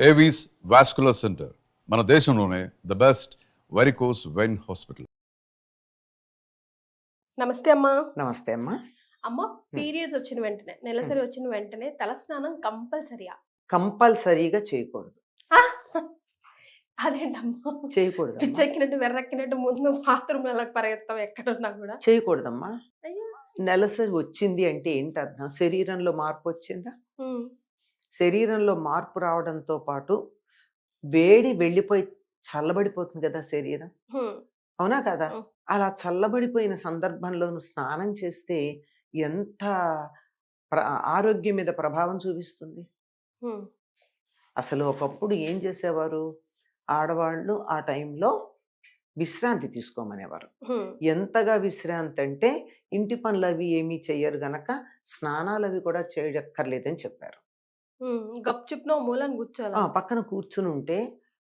Avis vascular centre మన దేశంలోనే the best varicose vein hospital. నమస్తే అమ్మా. నమస్తే అమ్మా. అమ్మ, పీరియడ్స్ వచ్చిన వెంటనే, నెలసరి వచ్చిన వెంటనే తలస్నానం కంపల్సరీయా? కంపల్సరీగా చేయకూడదు. అదేంటమ్మా, చేయకూడదు. పిచ్చెక్కినట్టు వెర్రెక్కినట్టు ముందు బాత్రూమ్ ఎలా పరిగెత్తాం ఎక్కడున్నా కూడా? చేయకూడదమ్మా. అయ్యో. నెలసరి వచ్చింది అంటే ఏంటి అర్థం? శరీరంలో మార్పు వచ్చిందా? శరీరంలో మార్పు రావడంతో పాటు వేడి వెళ్ళిపోయి చల్లబడిపోతుంది కదా శరీరం, అవునా కదా? అలా చల్లబడిపోయిన సందర్భంలో నువ్వు స్నానం చేస్తే ఎంత ఆరోగ్యం మీద ప్రభావం చూపిస్తుంది. అసలు ఒకప్పుడు ఏం చేసేవారు ఆడవాళ్ళు? ఆ టైంలో విశ్రాంతి తీసుకోమనేవారు. ఎంతగా విశ్రాంతి అంటే ఇంటి పనులు అవి ఏమీ చెయ్యరు గనక స్నానాలు అవి కూడా చేయక్కర్లేదని చెప్పారు. పక్కన కూర్చుని ఉంటే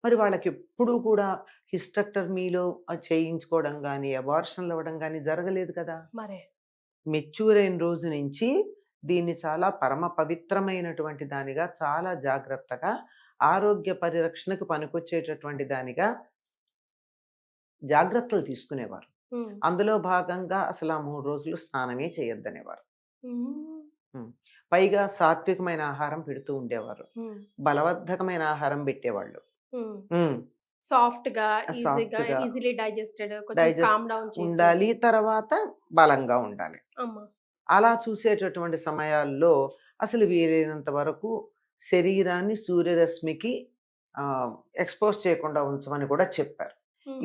మరి వాళ్ళకి ఎప్పుడూ కూడా హిస్టెక్టమీలో చేయించుకోవడం కానీ అబార్షన్లు అవ్వడం కానీ జరగలేదు కదా. మెచ్యూర్ అయిన రోజు నుంచి దీన్ని చాలా పరమ పవిత్రమైనటువంటి దానిగా, చాలా జాగ్రత్తగా, ఆరోగ్య పరిరక్షణకు పనికొచ్చేటటువంటి దానిగా జాగ్రత్తలు తీసుకునేవారు. అందులో భాగంగా అసలు ఆ 3 రోజులు స్నానమే చేయొద్దనేవారు. పైగా సాత్వికమైన ఆహారం పెడుతూ ఉండేవారు, బలవర్ధకమైన ఆహారం పెట్టేవాళ్ళు. సాఫ్ట్ గా ఈజీలీ డైజెస్టెడ్ ఉండాలి, తర్వాత బలంగా ఉండాలి. అలా చూసేటటువంటి సమయాల్లో అసలు వీలైనంత వరకు శరీరాన్ని సూర్యరశ్మికి ఎక్స్పోజ్ చేయకుండా ఉంచమని కూడా చెప్పారు.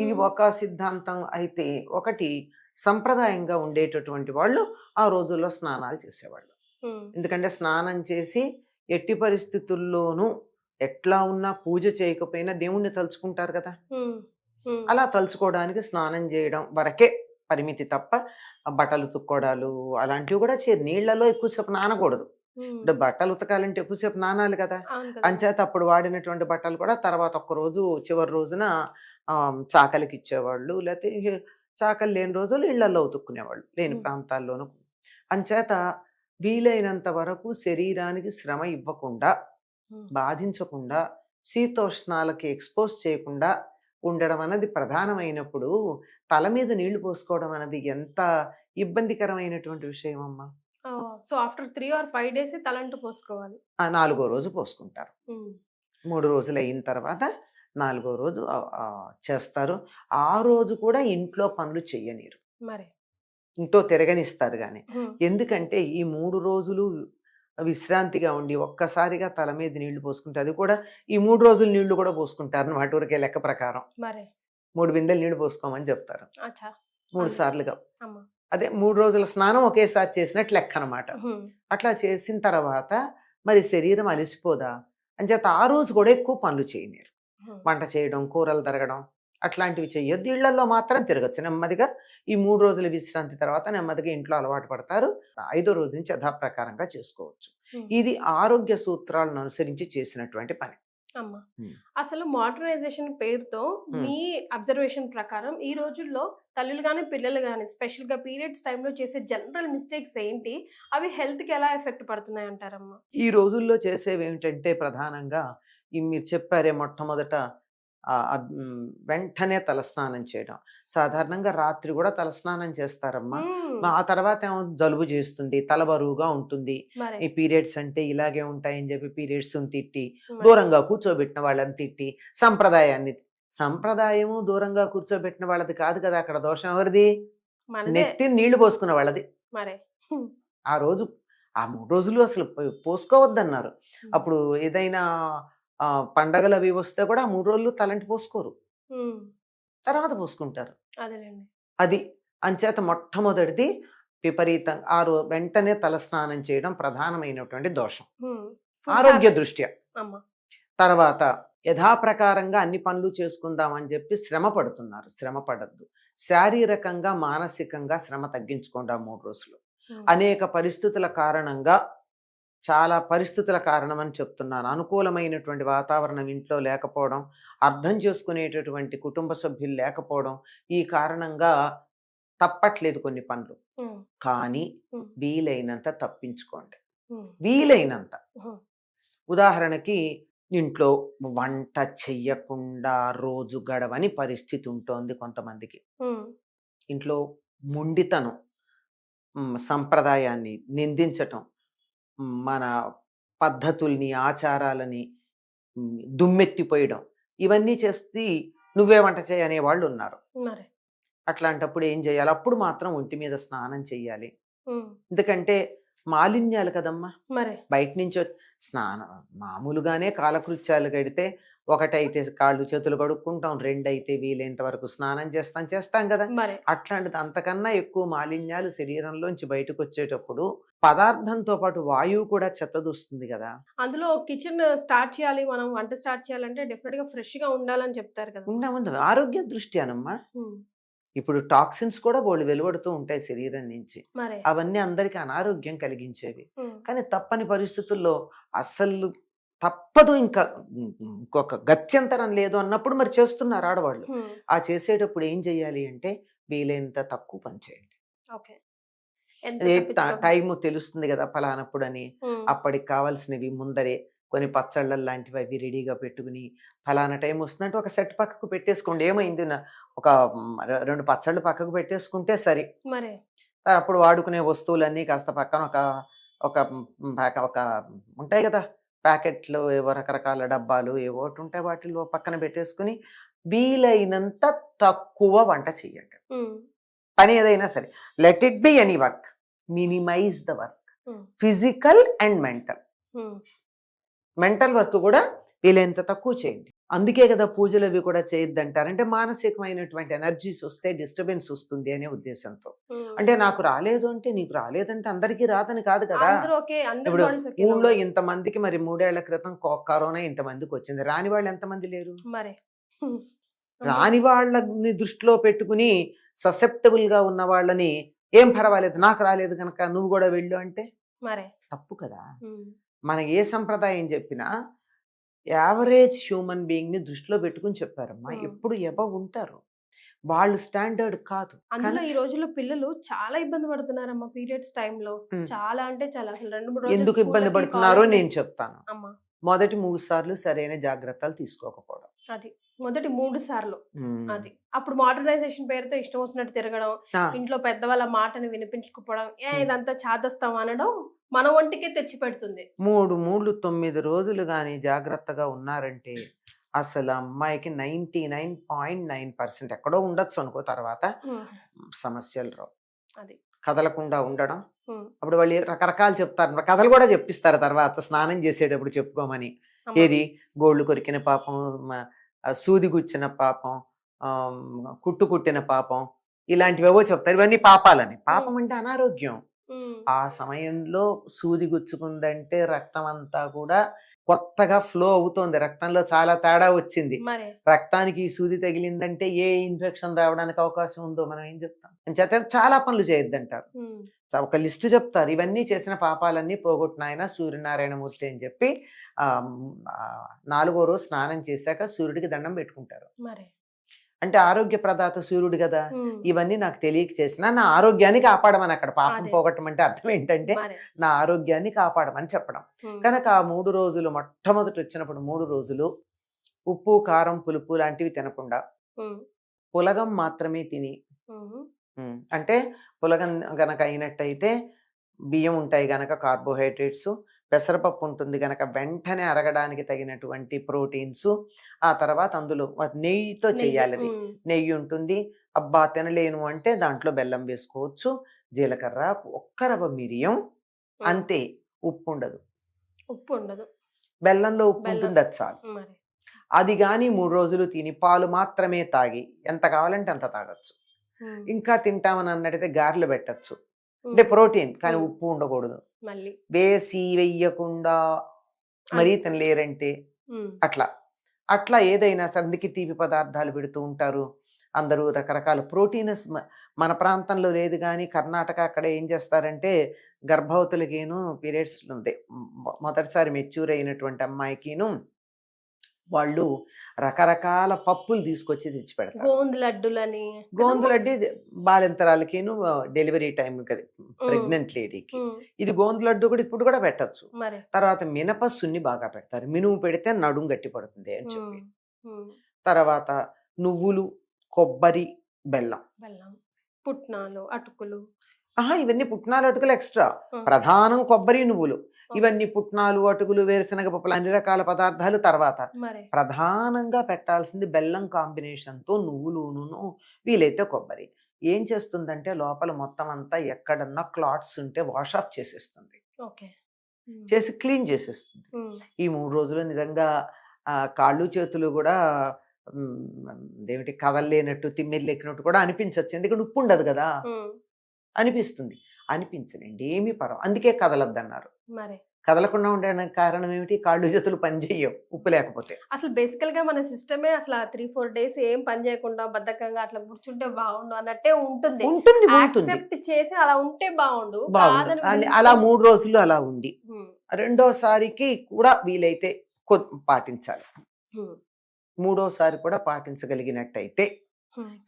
ఇది ఒక సిద్ధాంతం అయితే, ఒకటి సంప్రదాయంగా ఉండేటటువంటి వాళ్ళు ఆ రోజుల్లో స్నానాలు చేసేవాళ్ళు. ఎందుకంటే స్నానం చేసి ఎట్టి పరిస్థితుల్లోనూ ఎట్లా ఉన్నా పూజ చేయకపోయినా దేవుణ్ణి తలుచుకుంటారు కదా. అలా తలుచుకోవడానికి స్నానం చేయడం వరకే పరిమితి తప్ప బట్టలు ఉతుక్కోవడాలు అలాంటివి కూడా నీళ్లలో ఎక్కువసేపు నానకూడదు. ఇప్పుడు బట్టలు ఉతకాలంటే ఎక్కువసేపు నానాలి కదా. అంచేత అప్పుడు వాడినటువంటి బట్టలు కూడా తర్వాత ఒక్క రోజు చివరి రోజున చాకలికి ఇచ్చేవాళ్ళు, లేకపోతే చాకలి లేని రోజులు ఇళ్లలో ఉతుక్కునేవాళ్ళు, లేని ప్రాంతాల్లోనూ. అంచేత వీలైనంత వరకు శరీరానికి శ్రమ ఇవ్వకుండా, బాధించకుండా, శీతోష్ణాలకి ఎక్స్పోజ్ చేయకుండా ఉండడం అన్నది ప్రధానమైనప్పుడు తల మీద నీళ్లు పోసుకోవడం అనేది ఎంత ఇబ్బందికరమైనటువంటి విషయం అమ్మా. సో ఆఫ్టర్ 3 or 5 days తలంటు పోసుకోవాలి. 4వ రోజు పోసుకుంటారు. 3 రోజులు అయిన తర్వాత 4వ రోజు చేస్తారు. ఆ రోజు కూడా ఇంట్లో పనులు చెయ్యనీరు, ఇంట్లో తిరగనిస్తారు గాని. ఎందుకంటే ఈ 3 రోజులు విశ్రాంతిగా ఉండి ఒక్కసారిగా తల మీద నీళ్లు పోసుకుంటే, అది కూడా ఈ 3 రోజులు నీళ్లు కూడా పోసుకుంటారు అన్నమాట. ఊరికే లెక్క ప్రకారం 3 బిందెలు నీళ్లు పోసుకోమని చెప్తారు, 3 సార్లుగా. అదే 3 రోజుల స్నానం ఒకేసారి చేసినట్లు లెక్క అనమాట. అట్లా చేసిన తర్వాత మరి శరీరం అలసిపోదా అని చేత ఆ రోజు కూడా ఎక్కువ పనులు చేయలేరు. వంట చేయడం, కూరలు తరగడం అట్లాంటివి చెయ్యొద్దు. ఇళ్లలో మాత్రం తిరగచ్చు నెమ్మదిగా. ఈ 3 రోజుల విశ్రాంతి తర్వాత నెమ్మదిగా ఇంట్లో అలవాటు పడతారు. 5వ రోజు నుంచి యథాప్రకారంగా చేసుకోవచ్చు. ఇది ఆరోగ్య సూత్రాలను అనుసరించి చేసినటువంటి పని. అసలు మోడర్నైజేషన్ పేరుతో మీ అబ్జర్వేషన్ ప్రకారం ఈ రోజుల్లో తల్లులు కానీ పిల్లలు కానీ స్పెషల్ గా పీరియడ్స్ టైంలో చేసే జనరల్ మిస్టేక్స్ ఏంటి? అవి హెల్త్ కి ఎలా ఎఫెక్ట్ పడుతున్నాయి అంటారమ్మా? ఈ రోజుల్లో చేసేవి ఏమిటంటే ప్రధానంగా మీరు చెప్పారే, మొట్టమొదట వెంటనే తలస్నానం చేయడం. సాధారణంగా రాత్రి కూడా తలస్నానం చేస్తారమ్మా. ఆ తర్వాత ఏమో జలుబు చేస్తుంది, తల బరువుగా ఉంటుంది, ఈ పీరియడ్స్ అంటే ఇలాగే ఉంటాయని చెప్పి పీరియడ్స్ తిట్టి, దూరంగా కూర్చోబెట్టిన వాళ్ళని తిట్టి, సంప్రదాయము దూరంగా కూర్చోబెట్టిన వాళ్ళది కాదు కదా. అక్కడ దోషం ఎవరిది? నెత్తి నీళ్లు పోసుకున్న వాళ్ళది. ఆ రోజు ఆ 3 రోజులు అసలు పోసుకోవద్దన్నారు. అప్పుడు ఏదైనా పండగలు అవి వస్తే కూడా 3 రోజులు తలంటి పోసుకోరు, తర్వాత పోసుకుంటారు. అది అంచేత మొట్టమొదటిది విపరీతంగా వెంటనే తలస్నానం చేయడం ప్రధానమైనటువంటి దోషం ఆరోగ్య దృష్ట్యా. తర్వాత యథాప్రకారంగా అన్ని పనులు చేసుకుందామని చెప్పి శ్రమ పడుతున్నారు. శ్రమ పడద్దు. శారీరకంగా మానసికంగా శ్రమ తగ్గించుకోండి. 3 రోజులు అనేక పరిస్థితుల కారణంగా, చాలా పరిస్థితుల కారణమని చెప్తున్నాను. అనుకూలమైనటువంటి వాతావరణం ఇంట్లో లేకపోవడం, అర్థం చేసుకునేటటువంటి కుటుంబ సభ్యులు లేకపోవడం, ఈ కారణంగా తప్పట్లేదు కొన్ని పనులు. కానీ వీలైనంత తప్పించుకోండి, వీలైనంత. ఉదాహరణకి ఇంట్లో వంట చెయ్యకుండా రోజు గడవని పరిస్థితి ఉంటోంది కొంతమందికి. ఉమ్, ఇంట్లో మొండితనం, సంప్రదాయాన్ని నిందించటం, మన పద్ధతుల్ని, ఆచారాలని దుమ్మెత్తిపోయడం, ఇవన్నీ చేసి నువ్వే వంట చేయి అనేవాళ్ళు ఉన్నారు. మరి అట్లాంటప్పుడు ఏం చేయాలి? అప్పుడు మాత్రం ఒంటి మీద స్నానం చెయ్యాలి. ఉమ్, ఎందుకంటే మాలిన్యాలు కదమ్మా. మరి బయట నుంచి స్నానం మామూలుగానే కాలకృత్యాలు గడితే ఒకటైతే కాళ్ళు చేతులు కడుక్కుంటాం, రెండైతే వీలైనంత వరకు స్నానం చేస్తాం కదా. మరి అట్లాంటిది అంతకన్నా ఎక్కువ మాలిన్యాలు శరీరంలోంచి బయటకు వచ్చేటప్పుడు పదార్థంతో పాటు వాయువు కూడా చెత్తదూస్తుంది కదా. అందులో కిచెన్ స్టార్ట్ చేయాలి, మనం వంట స్టార్ట్ చేయాలంటే డెఫినెట్ గా ఫ్రెష్ గా ఉండాలని చెప్తారు కదా. ఉండదు ఆరోగ్య దృష్ట్యానమ్మా. ఉమ్, ఇప్పుడు టాక్సిన్స్ కూడా బోళ్ళు వెలువడుతూ ఉంటాయి శరీరం నుంచి. మరి అవన్నీ అందరికీ అనారోగ్యం కలిగించేవి. ఉమ్, కానీ తప్పని పరిస్థితుల్లో అస్సలు తప్పదు, ఇంకా ఇంకొక గత్యంతరం లేదు అన్నప్పుడు మరి చేస్తున్నారు ఆడవాళ్ళు. ఉమ్, ఆ చేసేటప్పుడు ఏం చెయ్యాలి అంటే వీలైనంత తక్కువ పని చేయండి. ఓకే. ఎంత అదే తప్పించుకోగలం? టైము తెలుస్తుంది కదా ఫలానప్పుడు అని. ఉమ్, అప్పటికి కావాల్సినవి ముందరే కొన్ని పచ్చళ్ళ లాంటివి అవి రెడీగా పెట్టుకుని ఫలానా టైం వస్తుందంటే ఒక సెట్ పక్కకు పెట్టేసుకోండి. ఏమైంది ఒక 2 పచ్చళ్ళు పక్కకు పెట్టేసుకుంటే సరి. మరి అప్పుడు వాడుకునే వస్తువులన్నీ కాస్త పక్కన ఒక ఒక ఒక ఉంటాయి కదా ప్యాకెట్లు, ఏవో రకరకాల డబ్బాలు ఏవో ఒకటి ఉంటాయి, వాటిలో పక్కన పెట్టేసుకుని వీలైనంత తక్కువ వంట చెయ్యండి. ఉమ్, పని ఏదైనా సరే, let it be any work, minimize the work, um, physical and mental. Um, mental work కూడా వీలైనంత తక్కువ చేయండి. అందుకే కదా పూజలు అవి కూడా చేయొద్దంటారు. అంటే మానసికమైనటువంటి ఎనర్జీస్ వస్తే డిస్టర్బెన్స్ వస్తుంది అనే ఉద్దేశంతో. ఉమ్. అంటే నాకు రాలేదు అంటే నీకు రాలేదంటే అందరికీ రాదని కాదు కదా. అందరూ ఓకే, అందరి ఇప్పుడు బాడీస్ ఓకే ఊళ్ళో ఇంతమందికి మరి 3 ఏళ్ల క్రితం కరోనా ఇంతమందికి వచ్చింది, రాని వాళ్ళు ఎంతమంది లేరు? మరి రాని వాళ్ళని దృష్టిలో పెట్టుకుని ససెప్టబుల్ గా ఉన్న వాళ్ళని ఏం పర్వాలేదు నాకు రాలేదు కనుక నువ్వు కూడా వెళ్ళు అంటే మరి తప్పు కదా. ఉమ్, మన ఏ సంప్రదాయం చెప్పినా యావరేజ్ హ్యూమన్ బీయింగ్ ని దృష్టిలో పెట్టుకుని చెప్పారమ్మా. ఎప్పుడు ఎబవ్ ఉంటారు, వాళ్ళు స్టాండర్డ్ కాదు. అందులో ఈ రోజుల్లో పిల్లలు చాలా ఇబ్బంది పడుతున్నారమ్మా పీరియడ్స్ టైంలో. చాలా అంటే చాలా, అసలు 2-3 రోజులు ఎందుకు ఇబ్బంది స్కూళ్ళకి, పడుతున్నారో కాలేజ్కి. నేను చెప్తాను. అమ్మా, మొదటి 3 సార్లు సరైన జాగ్రత్తలు తీసుకోకపోవడం. అది మొదటి 3 సార్లు. ఉమ్. అది అప్పుడు మోడర్నైజేషన్ పేరుతో ఇష్టం వచ్చినట్టు తిరగడం, ఆ, ఇంట్లో పెద్దవాళ్ళ మాటని వినిపించుకోవడం, ఇదంతా చాదస్తాం అనడం మన ఒంటికే తెచ్చి పెడుతుంది. 9 రోజులు కానీ జాగ్రత్తగా ఉన్నారంటే అసలు అమ్మాయికి 99.9% ఎక్కడో ఉండొచ్చు అనుకో, తర్వాత ఉమ్, సమస్యలు రావు. అది కదలకుండా ఉండడం. ఉమ్, అప్పుడు వాళ్ళు రకరకాలు చెప్తారు, మరి కథలు కూడా చెప్పిస్తారు తర్వాత స్నానం చేసేటప్పుడు చెప్పుకోమని. అమ్మా, ఏది గోళ్ళు కొరికిన పాపం, సూది గుచ్చిన పాపం, కుట్టు కుట్టిన పాపం, ఇలాంటివేవో చెప్తారు. ఇవన్నీ పాపాలని. పాపం అంటే అనారోగ్యం. ఉమ్, ఆ సమయంలో సూది గుచ్చుకుందంటే రక్తం అంతా కూడా కొత్తగా ఫ్లో అవుతోంది, రక్తంలో చాలా తేడా వచ్చింది. మరి రక్తానికి ఈ సూది తగిలిందంటే ఏ ఇన్ఫెక్షన్ రావడానికి అవకాశం ఉందో మనం ఏం చెప్తాం. చేత చాలా పనులు చేయొద్దంటారు. ఉమ్, ఒక లిస్టు చెప్తారు, ఇవన్నీ చేసిన పాపాలన్నీ పోగొట్టిన ఆయన సూర్యనారాయణమూర్తి అని చెప్పి 4వ రోజు స్నానం చేశాక సూర్యుడికి దండం పెట్టుకుంటారు. మరి అంటే ఆరోగ్య ప్రదాత సూర్యుడు కదా. ఉమ్, ఇవన్నీ నాకు తెలియక చేసిన నా ఆరోగ్యాన్ని కాపాడమని. అక్కడ పాపం అదే. పోగొట్టమంటే అర్థం ఏంటంటే మరి నా ఆరోగ్యాన్ని కాపాడమని చెప్పడం. ఉమ్, కనుక ఆ 3 రోజులు, మొట్టమొదటి వచ్చినప్పుడు 3 రోజులు ఉప్పు, కారం, పులుపు లాంటివి తినకుండా ఉమ్, పులగం మాత్రమే తిని, ఉమ్, అంటే పులగం గనక అయినట్టయితే బియ్యం ఉంటాయి గనక కార్బోహైడ్రేట్స్, పెసరపప్పు ఉంటుంది గనక వెంటనే అరగడానికి తగినటువంటి ప్రోటీన్స్, ఆ తర్వాత అందులో నెయ్యితో చేయాలి. అది ఉమ్, నెయ్యి ఉంటుంది. అబ్బా తినలేను అంటే దాంట్లో బెల్లం వేసుకోవచ్చు, జీలకర్ర, ఒక్క రవ్వ మిరియం, ఉమ్, అంతే. ఉప్పు ఉండదు, ఉప్పు ఉండదు. బెల్లంలో ఉప్పు బెల్లం. ఉంటుంది, అది చాలు. మరి అది కానీ 3 రోజులు తిని పాలు మాత్రమే తాగి ఎంత కావాలంటే అంత తాగొచ్చు. ఉమ్, ఇంకా తింటామని అన్నట్టయితే గారెలు పెట్టచ్చు, ఉమ్, అంటే ప్రోటీన్, కానీ ఉమ్. ఉప్పు ఉండకూడదు. మళ్ళీ వేసి వెయ్యకుండా మరీ తినలేరంటే ఉమ్, అట్లా అట్లా ఏదైనా సందికి తీపి పదార్థాలు పెడుతూ ఉంటారు అందరూ, రకరకాల ప్రోటీన్స్. మన ప్రాంతంలో లేదు కానీ కర్ణాటక అక్కడ ఏం చేస్తారంటే గర్భవతులకిను పీరియడ్స్ ఉంది మొదటిసారి మెచ్యూర్ అయినటువంటి అమ్మాయికిను వాళ్ళు రకరకాల పప్పులు తీసుకొచ్చి తెచ్చి పెడతారు. గోందు లడ్డులని గోందు లడ్డు బాలింతరాలకిను డెలివరీ టైం కదా, ప్రెగ్నెంట్ లేడీకి. ఇది గోందు లడ్డు కూడా ఇప్పుడు కూడా పెట్టచ్చు. మరి తర్వాత మినప సున్ని బాగా పెడతారు, మినుము పెడితే నడుము గట్టి పడుతుంది అని చెప్పి. తర్వాత నువ్వులు, కొబ్బరి, బెల్లం. బెల్లం, పుట్నాలు, అటుకులు. ఇవన్నీ పుట్నాలు, అటుకులు ఎక్స్ట్రా. ప్రధానం కొబ్బరి, నువ్వులు. ఇవన్నీ పుట్నాలు, అటుకులు, వేరుశనగ పప్పులు, అన్ని రకాల పదార్థాలు తర్వాత. మరి ప్రధానంగా పెట్టాల్సింది బెల్లం కాంబినేషన్తో నువ్వులును, వీలైతే కొబ్బరి. ఏం చేస్తుందంటే లోపల మొత్తం అంతా ఎక్కడన్నా క్లాట్స్ ఉంటే వాష్ ఆఫ్ చేసేస్తుంది, ఓకే, చేసి క్లీన్ చేసేస్తుంది. ఈ 3 రోజులు నిజంగా కాళ్ళు చేతులు కూడా ఏమిటి కదలలేనట్టు, తిమ్మిరి లెక్కినట్టు కూడా అనిపించవచ్చు. ఎందుకంటే ఉప్పు ఉండదు కదా, అనిపిస్తుంది. అనిపించలేండి, ఏమీ అందుకే కదలద్దన్నారు. మరి కదలకుండా ఉండడానికి కారణం ఏమిటి? కాళ్ళు చేతులు పని చేయవు ఉప్పు లేకపోతే. అసలు బేసికల్ గా మన సిస్టమే అసలు 3-4 డేస్ ఏం పని చేయకుండా బద్ధకంగా అట్లా కూర్చుంటే బాగుండు అన్నట్టే ఉంటుంది. ఉంటుంది యాక్సెప్ట్ చేసి అలా ఉంటే బాగుండు. అలా 3 రోజులు అలా ఉండి రెండోసారికి కూడా వీలైతే పాటించాలి. మూడోసారి కూడా పాటించగలిగినట్టయితే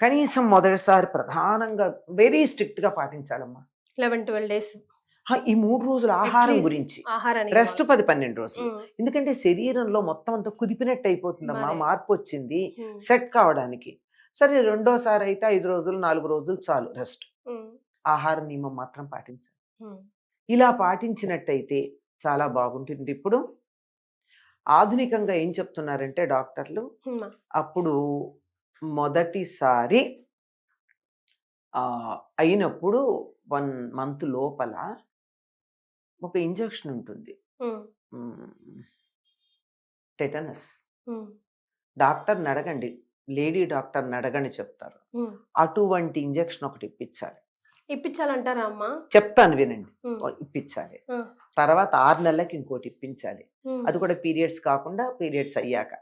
కనీసం మొదటిసారి ప్రధానంగా వెరీ స్ట్రిక్ట్ గా పాటించాలమ్మా. 11-12 డేస్ ఈ 3 రోజులు ఆహారం గురించి, రెస్ట్ 10-12 రోజులు. ఎందుకంటే శరీరంలో మొత్తం అంతా కుదిపినట్టు అయిపోతుందమ్మా, మార్పు వచ్చింది సెట్ కావడానికి. సరే రెండోసారి అయితే 5 రోజులు 4 రోజులు చాలు రెస్ట్. ఆహార నియమం మాత్రం పాటించాలి. ఇలా పాటించినట్టయితే చాలా బాగుంటుంది. ఇప్పుడు ఆధునికంగా ఏం చెప్తున్నారంటే డాక్టర్లు, అప్పుడు మొదటిసారి అయినప్పుడు 1 మంత్ లోపల ఒక ఇంజెక్షన్ ఉంటుంది, టెటనస్. డాక్టర్ని అడగండి, లేడీ డాక్టర్ని అడగండి చెప్తారు. అటువంటి ఇంజెక్షన్ ఒకటి ఇప్పించాలంటారా అమ్మా? చెప్తాను వినండి. ఇప్పించాలి. తర్వాత 6 నెలలకి ఇంకోటి ఇప్పించాలి. అది కూడా పీరియడ్స్ కాకుండా పీరియడ్స్ అయ్యాక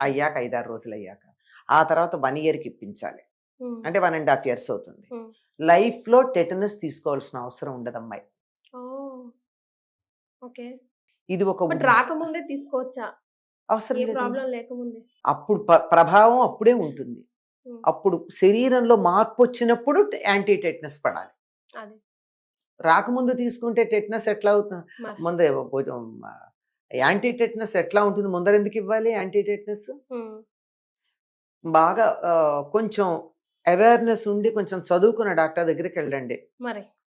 5-6 రోజులు అయ్యాక. ఆ తర్వాత 1 ఇయర్కి ఇప్పించాలి. అంటే 1.5 years అవుతుంది. లైఫ్ లో టెటనస్ తీసుకోవాల్సిన అవసరం ఉండదు అమ్మాయి. ఇది ఒక రాకముందే తీసుకోవచ్చా? అవసరం లేకముందే. అప్పుడు ప్రభావం అప్పుడే ఉంటుంది. అప్పుడు శరీరంలో మార్పు వచ్చినప్పుడు యాంటీ టెటనస్ పడాలి. రాకముందు తీసుకుంటే టెటనస్ ఎట్లా అవుతుంది? ముందే యాంటీ టెటనస్ ఎట్లా ఉంటుంది? ముందర ఎందుకు ఇవ్వాలి యాంటీ టెటనస్? బాగా కొంచెం అవేర్నెస్ ఉండి కొంచెం చదువుకున్న డాక్టర్ దగ్గరికి వెళ్ళండి.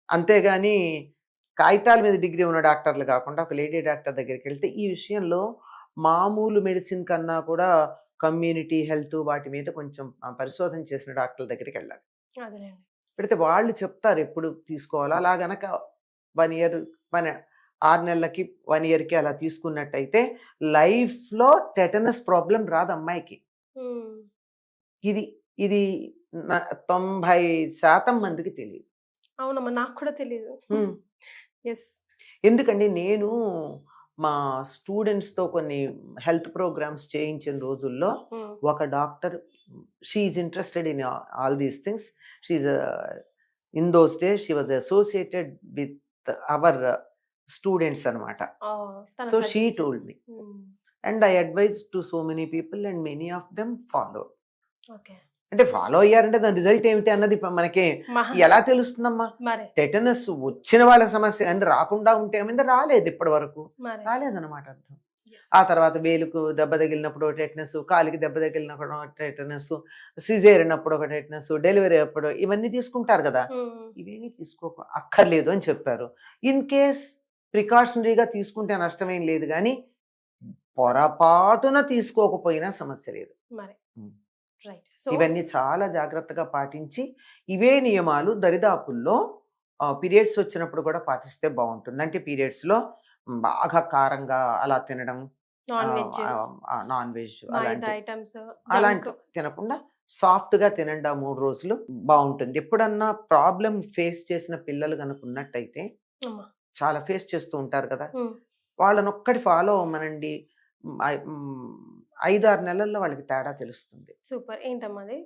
అంతేగాని కాగితాల మీద డిగ్రీ ఉన్న డాక్టర్లు కాకుండా ఒక లేడీ డాక్టర్ దగ్గరికి వెళ్తే ఈ విషయంలో మామూలు మెడిసిన్ కన్నా కూడా కమ్యూనిటీ హెల్త్ వాటి మీద కొంచెం పరిశోధన చేసిన డాక్టర్ల దగ్గరికి వెళ్ళాలి. పెడితే వాళ్ళు చెప్తారు ఎప్పుడు తీసుకోవాలో. అలా గనక 1 year 6 నెలలకి 1 yearకి అలా తీసుకున్నట్టయితే లైఫ్లో టెటనస్ ప్రాబ్లం రాదు అమ్మాయికి. ఇది ఇది 90% మందికి తెలియదు. అవునమ్మా, నాకు కూడా తెలియదు. ఎందుకండి నేను మా స్టూడెంట్స్తో కొన్ని హెల్త్ ప్రోగ్రామ్స్ చేయించిన రోజుల్లో ఒక doctor, she is interested in all these things. She in those days she was associated with our students అనమాట. So she told me and I advise to so many people and many of them follow. అంటే follow అయ్యారంటే దాని result ఏమిటి అన్నది మనకి ఎలా తెలుస్తుందమ్మా? Tetanus వచ్చిన వాళ్ళ సమస్య అని రాకుండా ఉంటే ఏమైంది? రాలేదు, ఇప్పటి వరకు రాలేదన్నమాట అర్థం. ఆ తర్వాత వేలుకు దెబ్బ తగిలినప్పుడు టెటనస్, కాలికి దెబ్బ తగిలినప్పుడు టెటనస్, సిజేరియన్ అప్పుడు ఒక టెటనస్, డెలివరీ అప్పుడు ఇవన్నీ తీసుకుంటారు కదా. ఇవేమీ అక్కర్లేదు అని చెప్పారు. ఇన్ కేస్ ప్రికాషనరీగా తీసుకుంటే నష్టమేం లేదు, కానీ పొరపాటున తీసుకోకపోయినా సమస్య లేదు. ఇవన్నీ చాలా జాగ్రత్తగా పాటించి ఇవే నియమాలు దరిదాపుల్లో పీరియడ్స్ వచ్చినప్పుడు కూడా పాటిస్తే బాగుంటుంది. అంటే పీరియడ్స్ లో బాగా కారంగా అలా తినడం, నాన్ వెజ్ అలాంటి తినకుండా సాఫ్ట్ గా తినండి. ఆ 3 రోజులు బాగుంటుంది. ఎప్పుడన్నా ప్రాబ్లం ఫేస్ చేసిన పిల్లలు కనుక ఉన్నట్టయితే, చాలా ఫేస్ చేస్తూ ఉంటారు కదా, వాళ్ళని ఒక్కటి ఫాలో అవ్వమనండి. 5-6 నెలల్లో వాళ్ళకి తేడా తెలుస్తుంది. సూపర్. ఏంటమ్మది?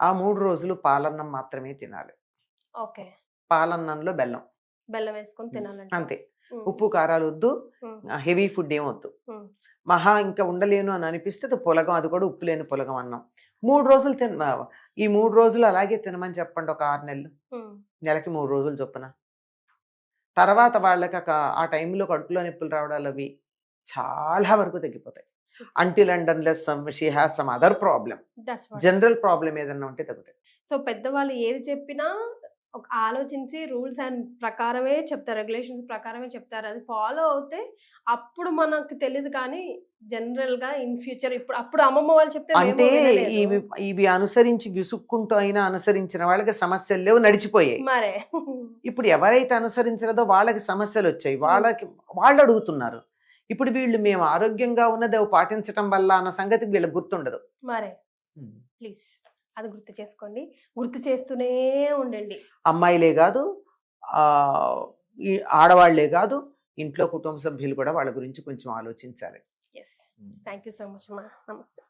ఆ 3 రోజులు పాలన్నం మాత్రమే తినాలి. పాలన్నంలో బెల్లం వేసుకొని తినాలి అంతే. ఉప్పు కారాలు వద్దు, హెవీ ఫుడ్ ఏం వద్దు. మహా ఇంకా ఉండలేను అని అనిపిస్తే అది పులగం, అది కూడా ఉప్పు లేని పులగం అన్నం 3 రోజులు ఈ 3 రోజులు అలాగే తినమని చెప్పండి. ఒక 6 నెలలు, నెలకి 3 రోజులు చొప్పున. తర్వాత వాళ్ళకి ఆ టైంలో కడుపులో నొప్పులు రావడాలు అవి చాలా వరకు తగ్గిపోతాయి. Until and unless she has some other problem, general problem ఏదన్నా ఉంటే తగ్గుతాయి. సో పెద్దవాళ్ళు ఏది చెప్పినా ఒక ఆలోచించి రూల్స్ అండ్ ప్రకారమే చెప్తారు, రెగ్యులేషన్స్ ప్రకారమే చెప్తారు. అది ఫాలో అవుతే అప్పుడు మనకు తెలియదు, కానీ జనరల్ గా ఇన్ ఫ్యూచర్ అప్పుడు అమ్మమ్మ వాళ్ళు చెప్తే అంటే ఇవి అనుసరించి విసుక్కుంటూ అయినా అనుసరించిన వాళ్ళకి సమస్యలు లేవు, నడిచిపోయాయి. మరే ఇప్పుడు ఎవరైతే అనుసరించలేదో వాళ్ళకి సమస్యలు వచ్చాయి, వాళ్ళు అడుగుతున్నారు. ఇప్పుడు వీళ్ళు మేము ఆరోగ్యంగా ఉన్నది పాటించటం వల్ల అన్న సంగతి వీళ్ళకి గుర్తుండదు. మరే ప్లీజ్ అది గుర్తు చేసుకోండి, గుర్తు చేస్తూనే ఉండండి. అమ్మాయిలే కాదు, ఆడవాళ్లే కాదు, ఇంట్లో కుటుంబ సభ్యులు కూడా వాళ్ళ గురించి కొంచెం ఆలోచించాలి. Yes, thank you so much మా. నమస్తే.